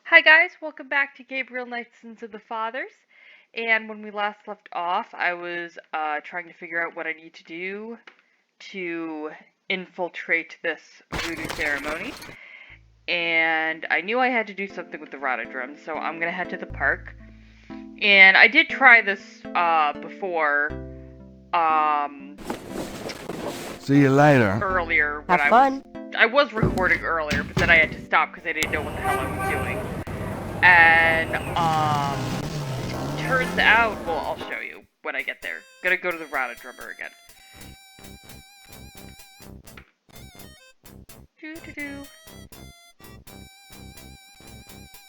Hi guys, welcome back to Gabriel Knights of the Fathers. And when we last left off, I was trying to figure out what I need to do to infiltrate this voodoo ceremony. And I knew I had to do something with the rhododendron, so I'm gonna head to the park. And I did try this before, um, See you later. earlier when Have fun. I was recording earlier, but then I had to stop because I didn't know what the hell I was doing. And, turns out, well, I'll show you when I get there. Gonna go to the rhododendron again. Doo-doo-doo.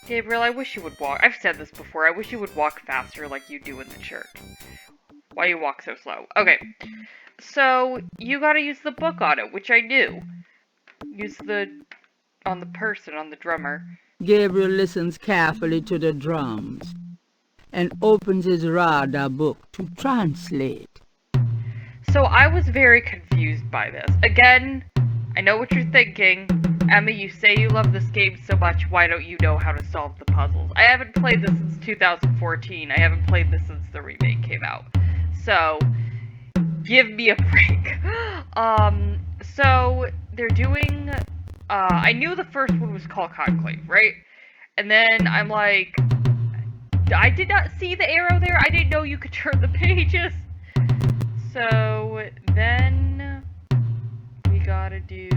Gabriel, I wish you would walk. I've said this before. I wish you would walk faster like you do in the church. Why you walk so slow? Okay. So, you gotta use the book on it, which I knew. Use on the person, on the drummer. Gabriel listens carefully to the drums and opens his radar book to translate. So I was very confused by this. Again, I know what you're thinking. Emma, you say you love this game so much, why don't you know how to solve the puzzles? I haven't played this since 2014. I haven't played this since the remake came out. So, give me a break. So, they're doing... I knew the first one was called Conclave, right? And then I'm like... I did not see the arrow there. I didn't know you could turn the pages. So then we gotta do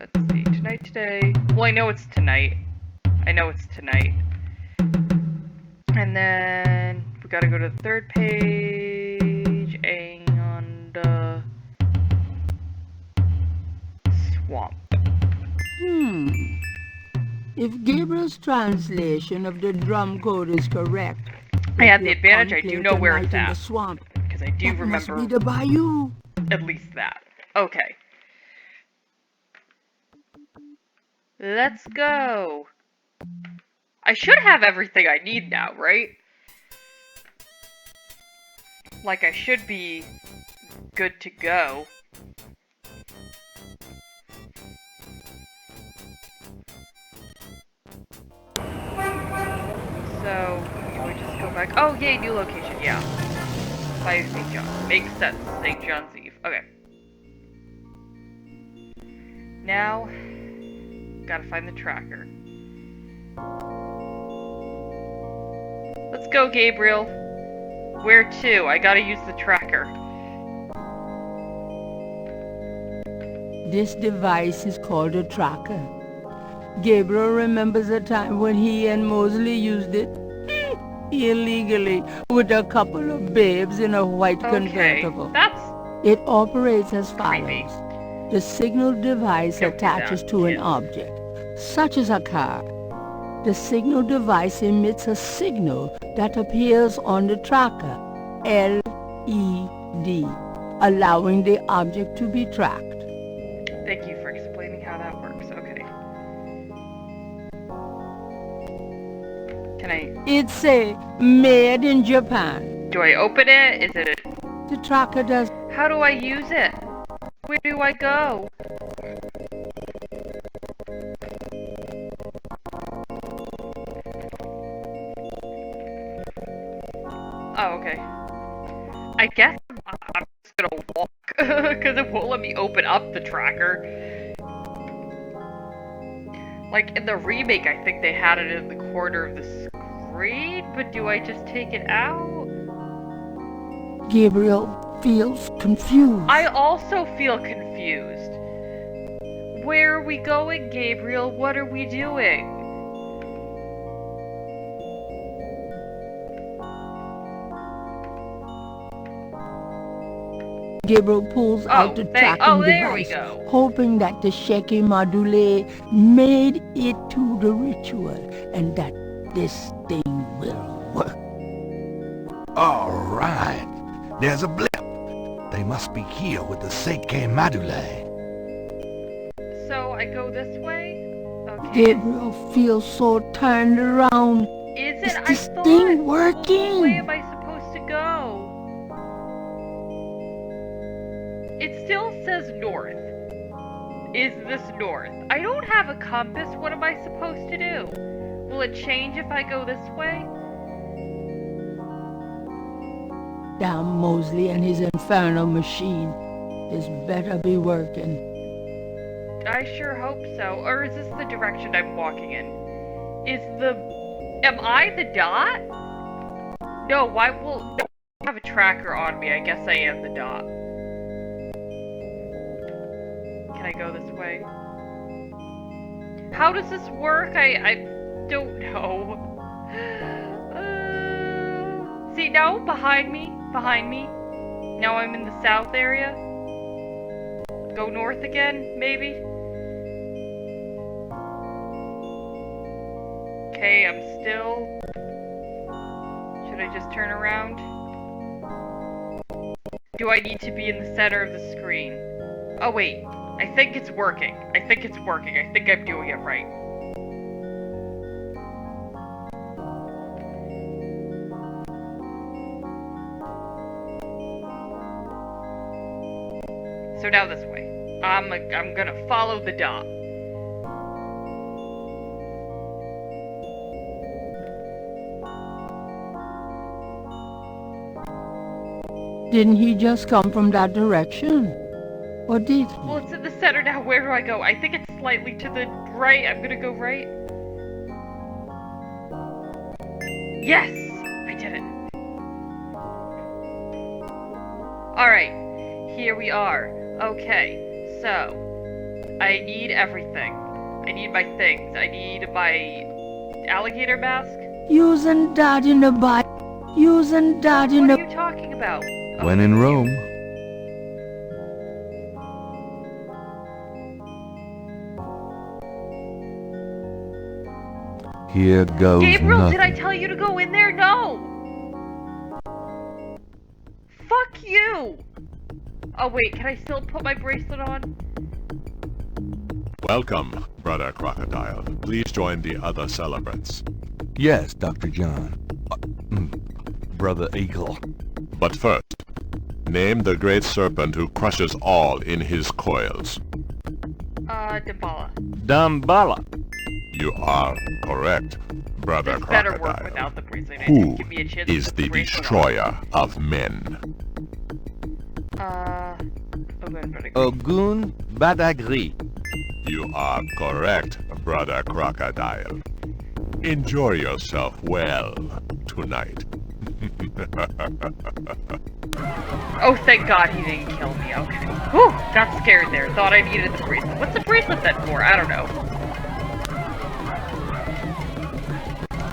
let's see, today. Well, I know it's tonight. And then we gotta go to the third page and swamp. If Gabriel's translation of the drum code is correct, I have the advantage. I do know where it's at. Swamp, Because I do remember must be the bayou. at least that. Okay. Let's go. I should have everything I need now, right? Like, I should be good to go. So, can we just go back? Oh, yay, new location, yeah. By St. John. Makes sense. St. John's Eve. Okay. Now, gotta find the tracker. Let's go, Gabriel. Where to? I gotta use the tracker. This device is called a tracker. Gabriel remembers a time when he and Mosley used it illegally with a couple of babes in a white convertible. It operates as creepy. follows. The signal device attaches to an object, such as a car. The signal device emits a signal that appears on the tracker, LED, allowing the object to be tracked. Thank you for explaining how that works. Okay. Can I... It's made in Japan. Do I open it? Is it... The tracker does... How do I use it? Where do I go? Oh, okay. I guess I'm just gonna walk, because it won't let me open up the tracker. Like, in the remake, I think they had it in the corner of the screen, but do I just take it out? Gabriel feels confused. I also feel confused. Where are we going, Gabriel? What are we doing? Gabriel pulls out the tracking device, hoping that the shaky module made it to the ritual and that this thing will work. All right. There's a blip. They must be here with the Seike Madule. So I go this way? Okay. Gabriel feels so turned around. Is it? Is this thing working? Which way am I supposed to go? It still says north. Is this north? I don't have a compass. What am I supposed to do? Will it change if I go this way? Damn Mosley and his infernal machine. This better be working. I sure hope so. Or is this the direction I'm walking in? Am I the dot? No, why will I have a tracker on me? I guess I am the dot. Can I go this way? How does this work? I don't know. See, no, behind me. Now I'm in the south area. Go north again, maybe? Okay, I'm still... Should I just turn around? Do I need to be in the center of the screen? Oh wait, I think it's working. I think I'm doing it right. So now this way. I'm gonna follow the dot. Didn't he just come from that direction? Or did he? Well, it's in the center now. Where do I go? I think it's slightly to the right. I'm gonna go right. Yes! I did it. Alright. Here we are. Okay. So, I need everything. I need my things. I need my alligator mask. Using that in the bike. Using that in What the... are you talking about? When in Rome. Here goes Gabriel, nothing. did I tell you to go in there? No! Fuck you! Oh wait, can I still put my bracelet on? Welcome, Brother Crocodile. Please join the other celebrants. Yes, Dr. John. Brother Eagle. But first, name the great serpent who crushes all in his coils. Damballa. Damballa. You are correct, Brother This better Crocodile. work without the bracelet. It Who didn't give me a chance to is put the bracelet on. destroyer of men? Ogun Badagri. You are correct, Brother Crocodile. Enjoy yourself well tonight. Oh, thank God he didn't kill me. Okay. Whew, got scared there. Thought I needed the bracelet. What's the bracelet then for? I don't know.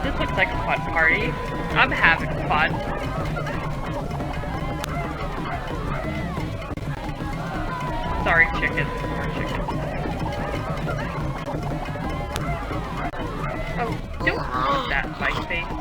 This looks like a fun party. I'm having fun. Sorry, chickens. Poor chickens. Oh, don't put that in my face.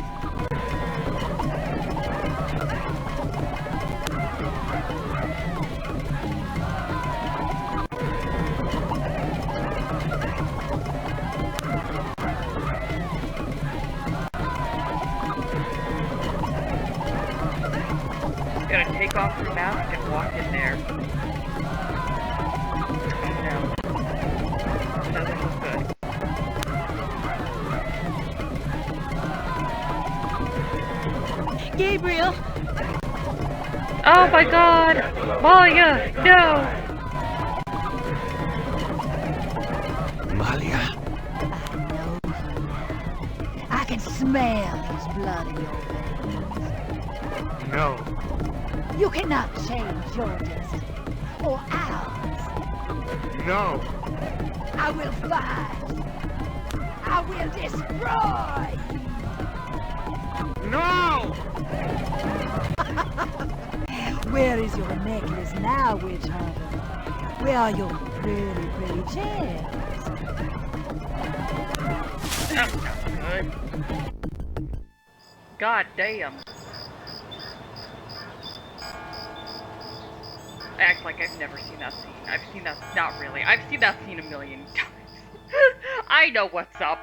Just gotta take off your mask and walk in there. Oh no. Doesn't look good. Gabriel! Oh my God! Malia, no! Malia. I know you. I can smell his blood in your veins. No. You cannot change your destiny, or ours. No. I will fight. I will destroy. No! Where is your necklace now, witch hunter? Where are your pretty, pretty chairs? That's not good. God damn. I act like I've never seen that scene. I've seen that, not really. I've seen that scene a million times. I know what's up.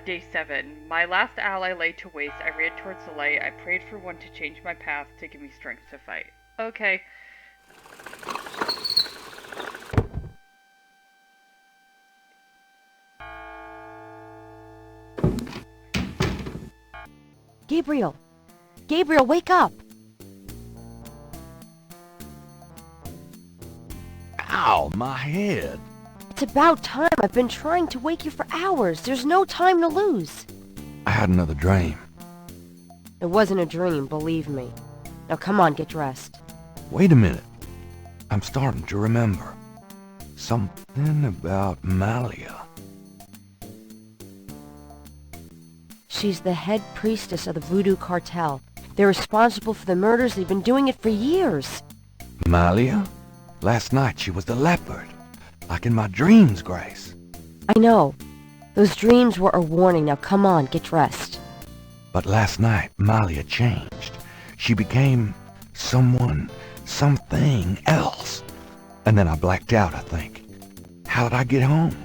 Day 7. My last ally lay to waste. I ran towards the light. I prayed for one to change my path to give me strength to fight. Okay. Gabriel! Gabriel, wake up! Ow, my head. It's about time. I've been trying to wake you for hours. There's no time to lose. I had another dream. It wasn't a dream, believe me. Now come on, get dressed. Wait a minute. I'm starting to remember. Something about Malia. She's the head priestess of the Voodoo cartel. They're responsible for the murders. They've been doing it for years. Malia? Last night she was the leopard. Like in my dreams, Grace. I know. Those dreams were a warning. Now come on, get dressed. But last night, Malia changed. She became something else. And then I blacked out, I think. How did I get home?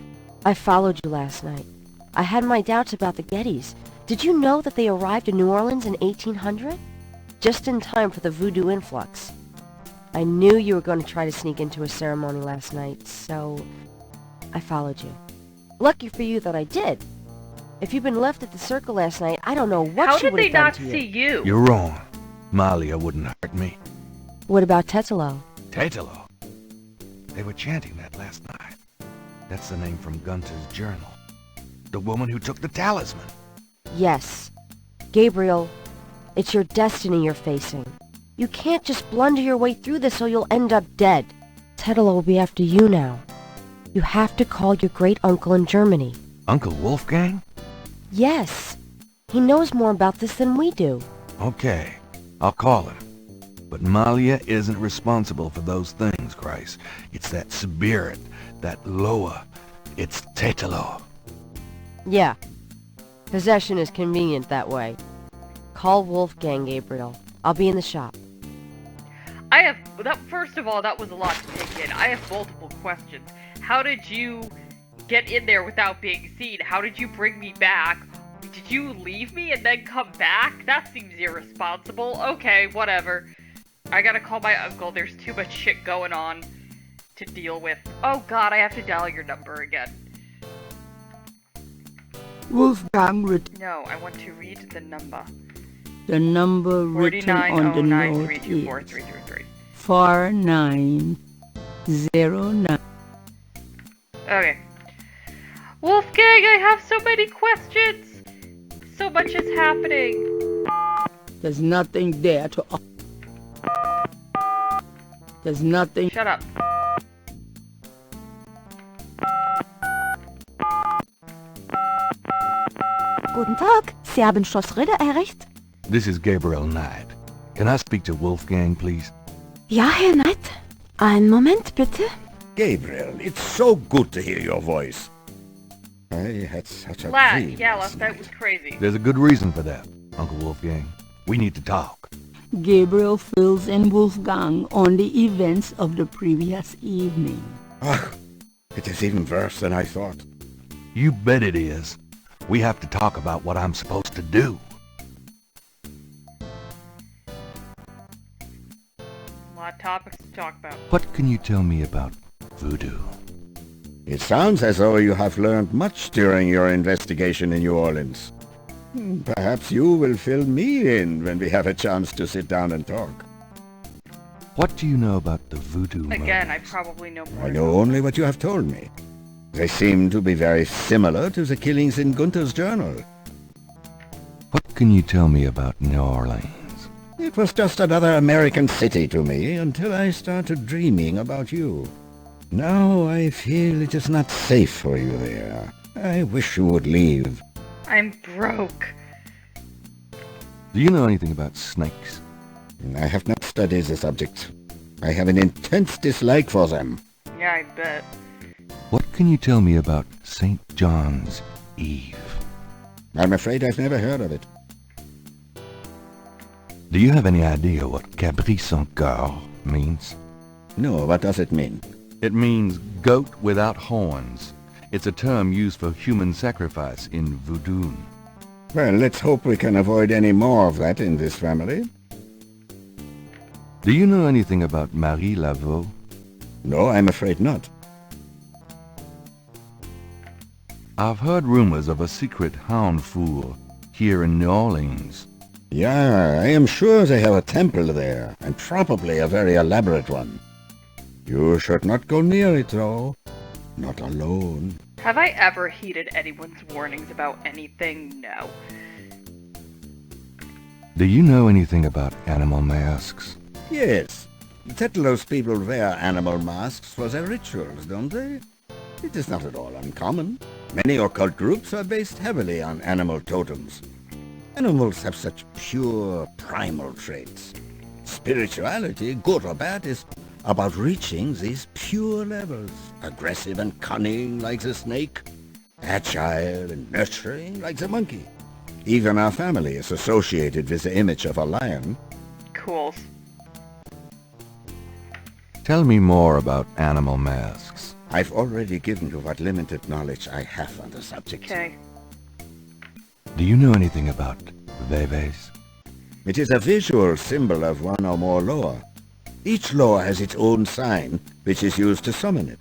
I followed you last night. I had my doubts about the Gettys. Did you know that they arrived in New Orleans in 1800? Just in time for the Voodoo influx. I knew you were going to try to sneak into a ceremony last night, so I followed you. Lucky for you that I did. If you'd been left at the circle last night, I don't know what she would have done to you. How did they not see you? You're wrong. Malia wouldn't hurt me. What about Tetelo? Tetelo. They were chanting that last night. That's the name from Gunter's journal. The woman who took the talisman. Yes. Gabriel, it's your destiny you're facing. You can't just blunder your way through this or you'll end up dead. Tetelo will be after you now. You have to call your great-uncle in Germany. Uncle Wolfgang? Yes. He knows more about this than we do. Okay, I'll call him. But Malia isn't responsible for those things, Grace. It's that spirit, that Loa. It's Tetelo. Yeah. Possession is convenient that way. Call Wolfgang, Gabriel. I'll be in the shop. First of all, that was a lot to take in. I have multiple questions. How did you get in there without being seen? How did you bring me back? Did you leave me and then come back? That seems irresponsible. Okay, whatever. I gotta call my uncle. There's too much shit going on to deal with. Oh god, I have to dial your number again. Wolfgang No, I want to read the number. the number written on the note is 4909324333. 4909. Okay. Wolfgang, I have so many questions! So much is happening. There's nothing there to... There's nothing... Shut up. Guten Tag, Sie haben Schloss Ritter erreicht? This is Gabriel Knight. Can I speak to Wolfgang, please? Ja, Herr Knight. Einen Moment, bitte. Gabriel, it's so good to hear your voice. I had such a dream Yeah, last last night night. was crazy. There's a good reason for that, Uncle Wolfgang. We need to talk. Gabriel fills in Wolfgang on the events of the previous evening. Ah, it is even worse than I thought. You bet it is. We have to talk about what I'm supposed to do. A lot of topics to talk about. What can you tell me about Voodoo? It sounds as though you have learned much during your investigation in New Orleans. Perhaps you will fill me in when we have a chance to sit down and talk. What do you know about the Voodoo Again, I murders? probably know more. I know only what you have told me. They seem to be very similar to the killings in Gunter's journal. What can you tell me about New Orleans? It was just another American city to me until I started dreaming about you. Now I feel it is not safe for you there. I wish you would leave. I'm broke. Do you know anything about snakes? I have not studied the subject. I have an intense dislike for them. Yeah, I bet. What can you tell me about St. John's Eve? I'm afraid I've never heard of it. Do you have any idea what Cabri sans coeur means? No, what does it mean? It means goat without horns. It's a term used for human sacrifice in Voodoo. Well, let's hope we can avoid any more of that in this family. Do you know anything about Marie Laveau? No, I'm afraid not. I've heard rumors of a secret hound fool here in New Orleans. Yeah, I am sure they have a temple there, and probably a very elaborate one. You should not go near it, though. Not alone. Have I ever heeded anyone's warnings about anything? No. Do you know anything about animal masks? Yes. Tetlos people wear animal masks for their rituals, don't they? It is not at all uncommon. Many occult groups are based heavily on animal totems. Animals have such pure, primal traits. Spirituality, good or bad, is about reaching these pure levels. Aggressive and cunning like the snake. Agile and nurturing like the monkey. Even our family is associated with the image of a lion. Cool. Tell me more about animal masks. I've already given you what limited knowledge I have on the subject. Okay. Do you know anything about Veves? It is a visual symbol of one or more Loa. Each Loa has its own sign, which is used to summon it.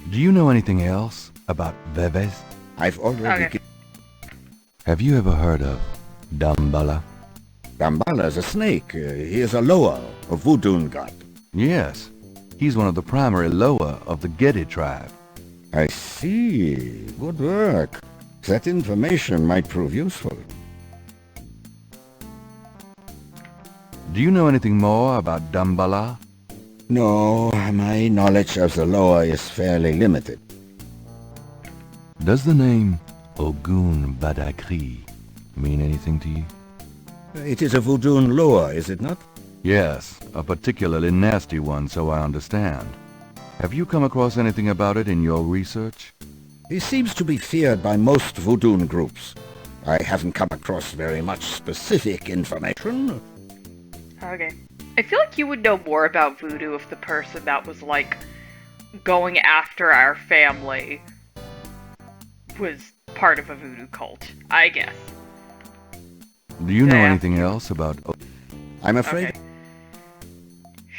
Do you know anything else about Veves? I've already Okay. Have you ever heard of Damballa? Damballa is a snake. He is a Loa, a voodoo god. Yes. He's one of the primary Loa of the Geddy tribe. I see. Good work. That information might prove useful. Do you know anything more about Damballa? No, my knowledge of the Loa is fairly limited. Does the name Ogun Badakri mean anything to you? It is a voodoo Loa, is it not? Yes, a particularly nasty one, so I understand. Have you come across anything about it in your research? He seems to be feared by most voodoo groups. I haven't come across very much specific information. Okay. I feel like you would know more about voodoo if the person that was, like, going after our family was part of a voodoo cult, I guess. Do you know Yeah. anything else about... I'm afraid... Okay.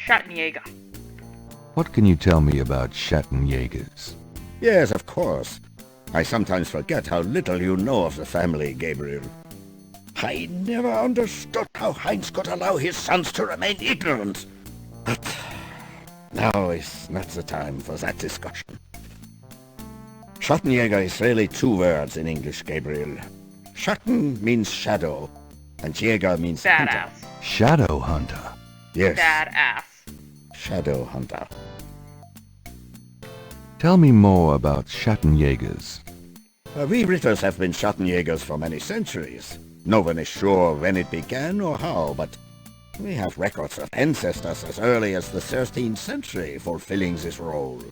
Schattenjäger. What can you tell me about Schattenjägers? Yes, of course. I sometimes forget how little you know of the family, Gabriel. I never understood how Heinz could allow his sons to remain ignorant. But now is not the time for that discussion. Schattenjäger is really two words in English, Gabriel. Schatten means shadow, and Jäger means hunter. Badass. Shadow Hunter. Yes, Badass. shadow hunter. Tell me more about Schattenjägers. We Ritters have been Schattenjägers for many centuries. No one is sure when it began or how, but we have records of ancestors as early as the 13th century fulfilling this role.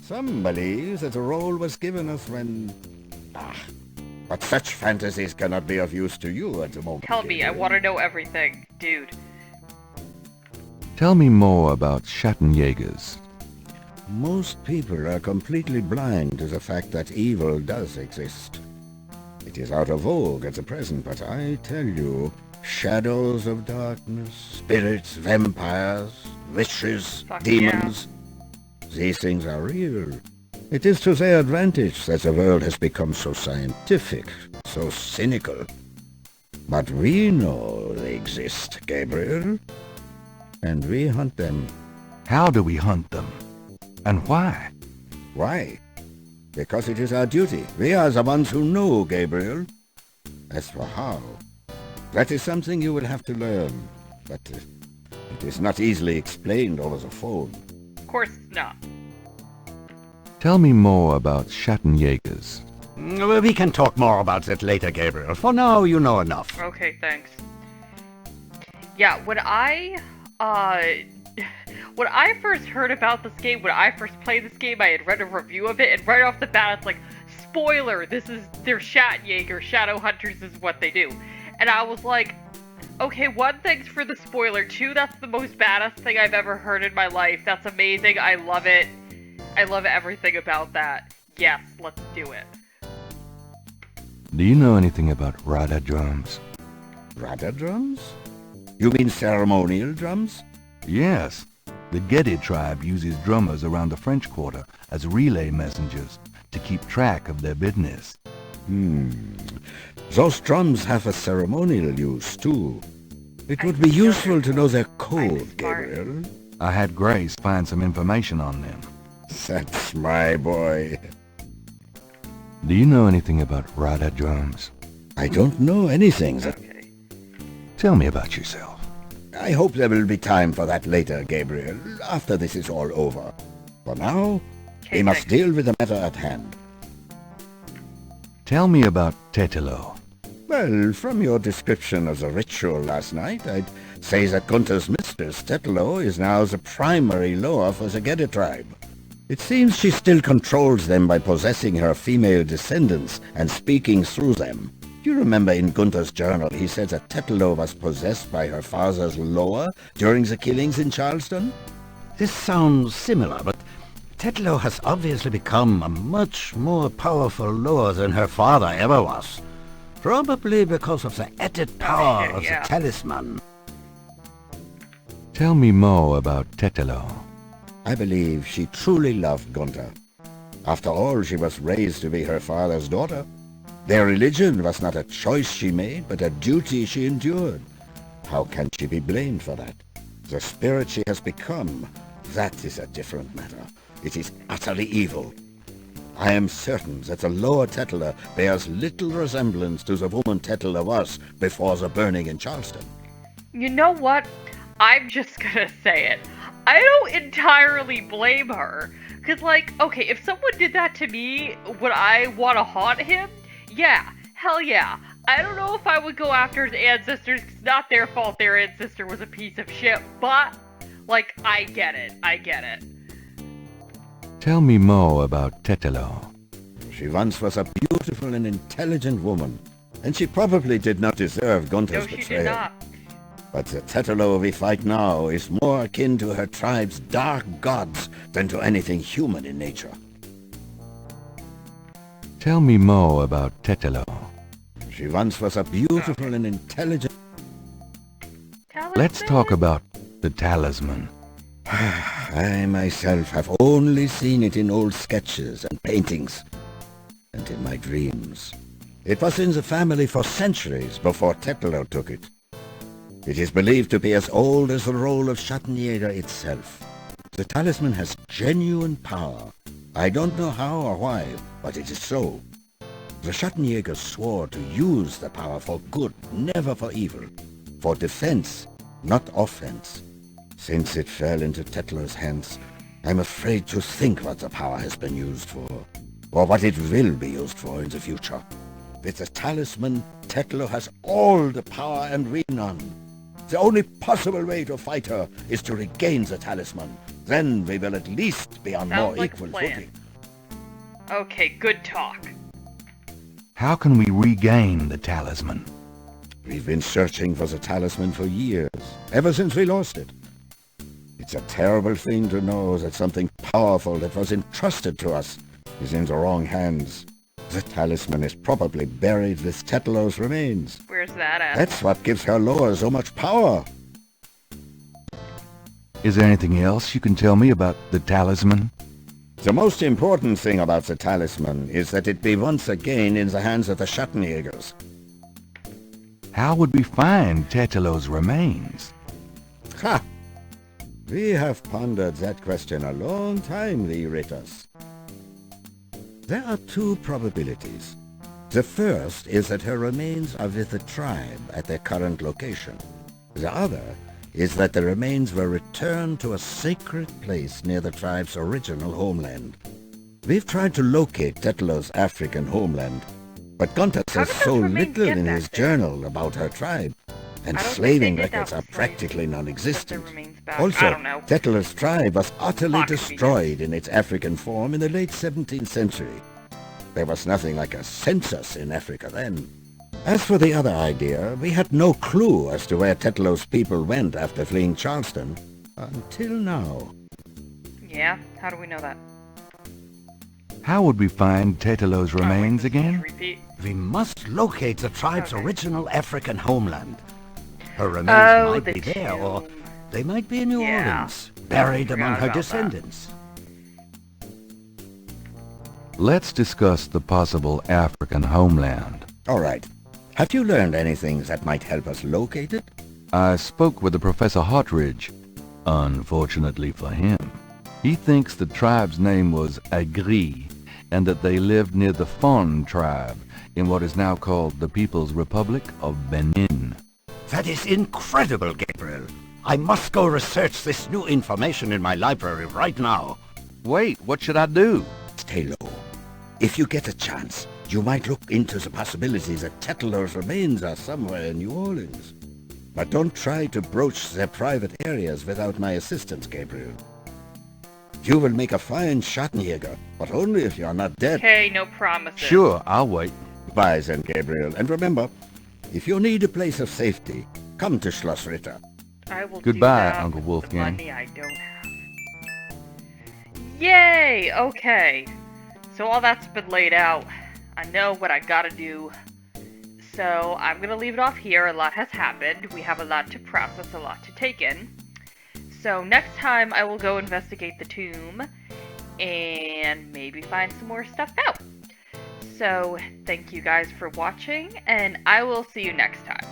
Some believe that the role was given us when... but such fantasies cannot be of use to you at the moment. Tell me, I want to know everything, dude. Tell me more about Schattenjägers. Most people are completely blind to the fact that evil does exist. It is out of vogue at the present, but I tell you, shadows of darkness, spirits, vampires, witches, Fuck demons, these things are real. It is to their advantage that the world has become so scientific, so cynical. But we know they exist, Gabriel, and we hunt them. How do we hunt them? And why? Why? Because it is our duty. We are the ones who know, Gabriel. As for how, that is something you will have to learn. But it is not easily explained over the phone. Of course not. Tell me more about Schattenjägers. We can talk more about that later, Gabriel. For now, you know enough. Okay, thanks. Yeah, when I first heard about this game, when I first played this game, I had read a review of it, and right off the bat, it's like, spoiler, they're Schattenjäger, Shadow Hunters is what they do. And I was like, okay, one, thanks for the spoiler, two, that's the most badass thing I've ever heard in my life, that's amazing, I love it, I love everything about that. Yes, let's do it. Do you know anything about Rada drums? Rada drums? You mean ceremonial drums? Yes. The Gedi tribe uses drummers around the French Quarter as relay messengers to keep track of their business. Those drums have a ceremonial use, too. It would be useful to know their code, Gabriel. I had Grace find some information on them. That's my boy. Do you know anything about Rada drums? I don't know anything. Okay. Tell me about yourself. I hope there will be time for that later, Gabriel, after this is all over. For now, we must deal with the matter at hand. Tell me about Tetelo. Well, from your description of the ritual last night, I'd say that Gunther's mistress, Tetelo, is now the primary loa for the Gedi tribe. It seems she still controls them by possessing her female descendants and speaking through them. You remember in Gunther's journal he said that Tetelo was possessed by her father's loa during the killings in Charleston? This sounds similar, but Tetelo has obviously become a much more powerful loa than her father ever was. Probably because of the added power of the talisman. Tell me more about Tetelo. I believe she truly loved Gunther. After all, she was raised to be her father's daughter. Their religion was not a choice she made, but a duty she endured. How can she be blamed for that? The spirit she has become, that is a different matter. It is utterly evil. I am certain that the lower Tetela bears little resemblance to the woman Tetela was before the burning in Charleston. You know what? I'm just gonna say it. I don't entirely blame her. Cause like, okay, if someone did that to me, would I want to haunt him? Yeah, hell yeah. I don't know if I would go after his ancestors. It's not their fault their ancestor was a piece of shit, but, like, I get it. Tell me more about Tetelo. She once was a beautiful and intelligent woman, and she probably did not deserve Gunther's betrayal. She did not. But the Tetelo we fight now is more akin to her tribe's dark gods than to anything human in nature. Tell me more about Tetelo. She once was a beautiful and intelligent... Let's talk about the talisman. I myself have only seen it in old sketches and paintings, and in my dreams. It was in the family for centuries before Tetelo took it. It is believed to be as old as the role of Schattenjäger itself. The talisman has genuine power. I don't know how or why, but it is so. The Schattenjägers swore to use the power for good, never for evil. For defense, not offense. Since it fell into Tetlo's hands, I'm afraid to think what the power has been used for, or what it will be used for in the future. With the talisman, Tetlo has all the power and we none. The only possible way to fight her is to regain the talisman. Then we will at least be on more equal footing. Okay, good talk. How can we regain the talisman? We've been searching for the talisman for years, ever since we lost it. It's a terrible thing to know that something powerful that was entrusted to us is in the wrong hands. The talisman is probably buried with Tetlo's remains. Where's that at? That's what gives her lore so much power. Is there anything else you can tell me about the talisman? The most important thing about the talisman is that it be once again in the hands of the Schattenjägers. How would we find Tetlo's remains? Ha! We have pondered that question a long time, the Ritters. There are two probabilities. The first is that her remains are with the tribe at their current location. The other is that the remains were returned to a sacred place near the tribe's original homeland. We've tried to locate Tetlo's African homeland, but Gunther says so little in his journal about her tribe, and slaving records are practically non-existent. Also, Tetlo's tribe was utterly destroyed in its African form in the late 17th century. There was nothing like a census in Africa then. As for the other idea, we had no clue as to where Tetlo's people went after fleeing Charleston, until now. Yeah? How do we know that? How would we find Tetlo's remains again? We must locate the tribe's original African homeland. Her remains Oh, might the be there, or tomb. they might be in New Yeah. Orleans, buried among Forgot her about that. descendants. Let's discuss the possible African homeland. All right. Have you learned anything that might help us locate it? I spoke with the Professor Hartridge. Unfortunately for him, he thinks the tribe's name was Agri, and that they lived near the Fon tribe in what is now called the People's Republic of Benin. That is incredible, Gabriel. I must go research this new information in my library right now. Wait, what should I do? Stay low. If you get a chance, you might look into the possibility that Tetlo's remains are somewhere in New Orleans. But don't try to broach their private areas without my assistance, Gabriel. You will make a fine Schattenjäger, but only if you are not dead. Okay, no promises. Sure, I'll wait. Bye then, Gabriel. And remember, if you need a place of safety, come to Schloss Ritter. I will Goodbye, do that Uncle with Wolfgang. The money I don't have. Yay! Okay. So all that's been laid out. I know what I gotta do. So I'm gonna leave it off here. A lot has happened. We have a lot to process, a lot to take in. So next time I will go investigate the tomb and maybe find some more stuff out. So thank you guys for watching, and I will see you next time.